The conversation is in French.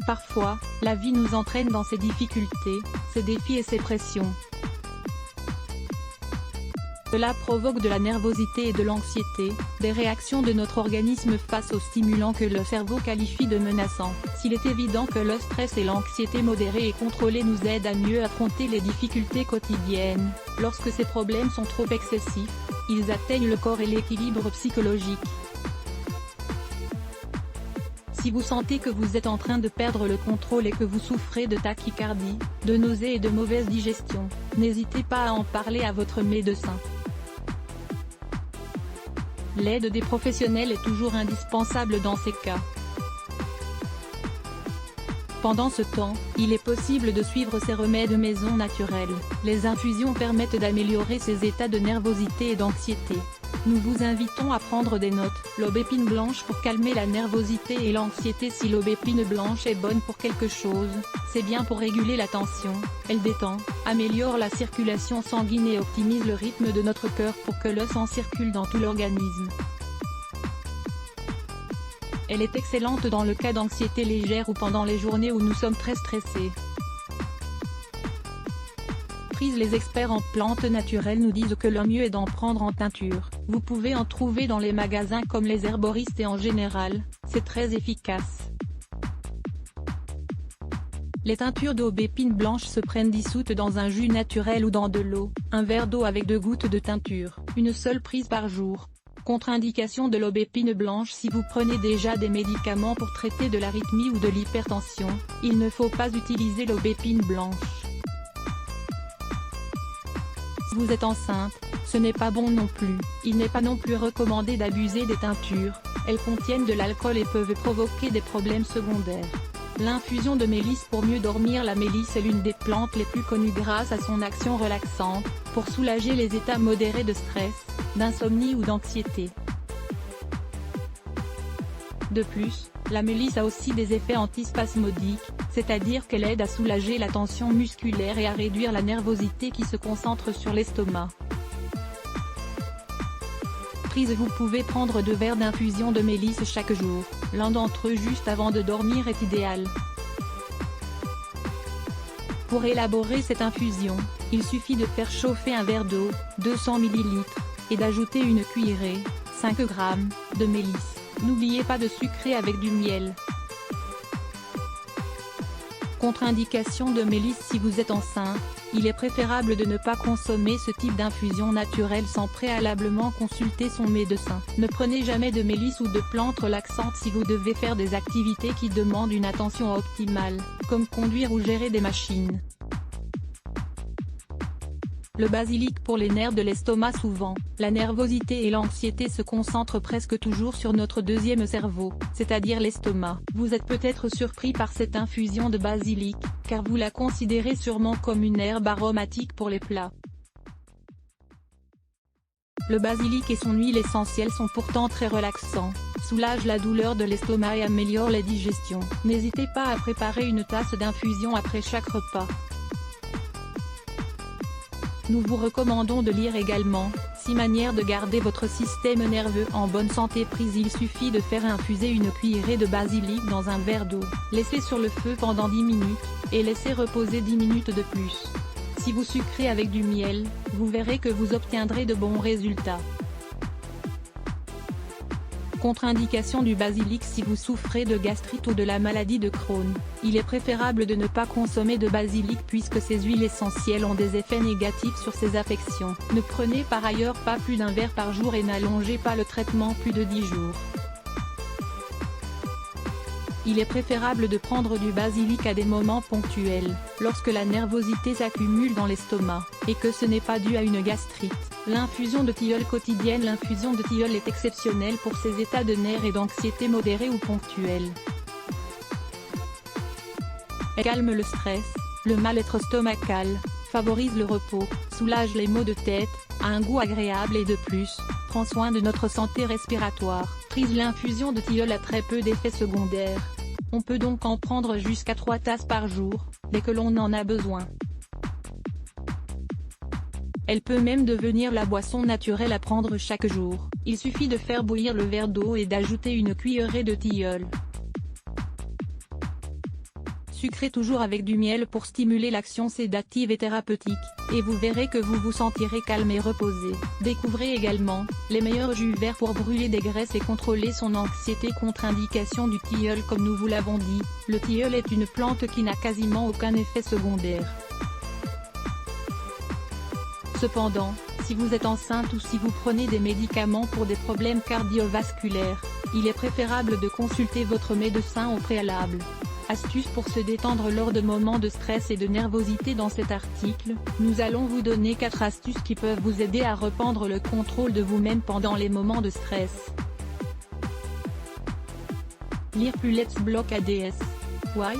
Parfois, la vie nous entraîne dans ses difficultés, ses défis et ses pressions. Cela provoque de la nervosité et de l'anxiété, des réactions de notre organisme face aux stimulants que le cerveau qualifie de menaçants. S'il est évident que le stress et l'anxiété modérée et contrôlée nous aident à mieux affronter les difficultés quotidiennes, lorsque ces problèmes sont trop excessifs, ils atteignent le corps et l'équilibre psychologique. Si vous sentez que vous êtes en train de perdre le contrôle et que vous souffrez de tachycardie, de nausées et de mauvaise digestion, n'hésitez pas à en parler à votre médecin. L'aide des professionnels est toujours indispensable dans ces cas. Pendant ce temps, il est possible de suivre ces remèdes maison naturels. Les infusions permettent d'améliorer ces états de nervosité et d'anxiété. Nous vous invitons à prendre des notes. L'aubépine blanche pour calmer la nervosité et l'anxiété. Si l'aubépine blanche est bonne pour quelque chose, c'est bien pour réguler la tension. Elle détend, améliore la circulation sanguine et optimise le rythme de notre cœur pour que le sang circule dans tout l'organisme. Elle est excellente dans le cas d'anxiété légère ou pendant les journées où nous sommes très stressés. Les experts en plantes naturelles nous disent que le mieux est d'en prendre en teinture. Vous pouvez en trouver dans les magasins comme les herboristes et en général, c'est très efficace. Les teintures d'aubépine blanche se prennent dissoutes dans un jus naturel ou dans de l'eau, un verre d'eau avec 2 gouttes de teinture, une seule prise par jour. Contre-indication de l'aubépine blanche. Si vous prenez déjà des médicaments pour traiter de l'arythmie ou de l'hypertension, il ne faut pas utiliser l'aubépine blanche. Si vous êtes enceinte, ce n'est pas bon non plus. Il n'est pas non plus recommandé d'abuser des teintures, elles contiennent de l'alcool et peuvent provoquer des problèmes secondaires. L'infusion de mélisse pour mieux dormir. La mélisse est l'une des plantes les plus connues grâce à son action relaxante, pour soulager les états modérés de stress, d'insomnie ou d'anxiété. De plus, la mélisse a aussi des effets antispasmodiques, c'est-à-dire qu'elle aide à soulager la tension musculaire et à réduire la nervosité qui se concentre sur l'estomac. Vous pouvez prendre 2 verres d'infusion de mélisse chaque jour, l'un d'entre eux juste avant de dormir est idéal. Pour élaborer cette infusion, il suffit de faire chauffer un verre d'eau, 200 ml, et d'ajouter une cuillerée, 5 g, de mélisse. N'oubliez pas de sucrer avec du miel. Contre-indication de mélisse. Si vous êtes enceinte, il est préférable de ne pas consommer ce type d'infusion naturelle sans préalablement consulter son médecin. Ne prenez jamais de mélisse ou de plantes relaxantes si vous devez faire des activités qui demandent une attention optimale, comme conduire ou gérer des machines. Le basilic pour les nerfs de l'estomac. Souvent, la nervosité et l'anxiété se concentrent presque toujours sur notre deuxième cerveau, c'est-à-dire l'estomac. Vous êtes peut-être surpris par cette infusion de basilic, car vous la considérez sûrement comme une herbe aromatique pour les plats. Le basilic et son huile essentielle sont pourtant très relaxants, soulagent la douleur de l'estomac et améliorent la digestion. N'hésitez pas à préparer une tasse d'infusion après chaque repas. Nous vous recommandons de lire également, 6 manières de garder votre système nerveux en bonne santé. Il suffit de faire infuser une cuillerée de basilic dans un verre d'eau, laissez sur le feu pendant 10 minutes, et laissez reposer 10 minutes de plus. Si vous sucrez avec du miel, vous verrez que vous obtiendrez de bons résultats. Contre-indication du basilic. Si vous souffrez de gastrite ou de la maladie de Crohn, il est préférable de ne pas consommer de basilic puisque ces huiles essentielles ont des effets négatifs sur ces affections. Ne prenez par ailleurs pas plus d'un verre par jour et n'allongez pas le traitement plus de 10 jours. Il est préférable de prendre du basilic à des moments ponctuels, lorsque la nervosité s'accumule dans l'estomac, et que ce n'est pas dû à une gastrite. L'infusion de tilleul quotidienne. L'infusion de tilleul est exceptionnelle pour ces états de nerfs et d'anxiété modérés ou ponctuels. Elle calme le stress, le mal-être stomacal, favorise le repos, soulage les maux de tête, a un goût agréable et de plus, prend soin de notre santé respiratoire. L'infusion de tilleul a très peu d'effets secondaires. On peut donc en prendre jusqu'à 3 tasses par jour, dès que l'on en a besoin. Elle peut même devenir la boisson naturelle à prendre chaque jour. Il suffit de faire bouillir le verre d'eau et d'ajouter une cuillerée de tilleul. sucré toujours avec du miel pour stimuler l'action sédative et thérapeutique, et vous verrez que vous vous sentirez calme et reposé. Découvrez également les meilleurs jus verts pour brûler des graisses et contrôler son anxiété. Contre-indication du tilleul. Comme nous vous l'avons dit, le tilleul est une plante qui n'a quasiment aucun effet secondaire. Cependant, si vous êtes enceinte ou si vous prenez des médicaments pour des problèmes cardiovasculaires, il est préférable de consulter votre médecin au préalable. Astuces pour se détendre lors de moments de stress et de nervosité. Dans cet article, nous allons vous donner 4 astuces qui peuvent vous aider à reprendre le contrôle de vous-même pendant les moments de stress. Lire plus. Let's block ADS. Why?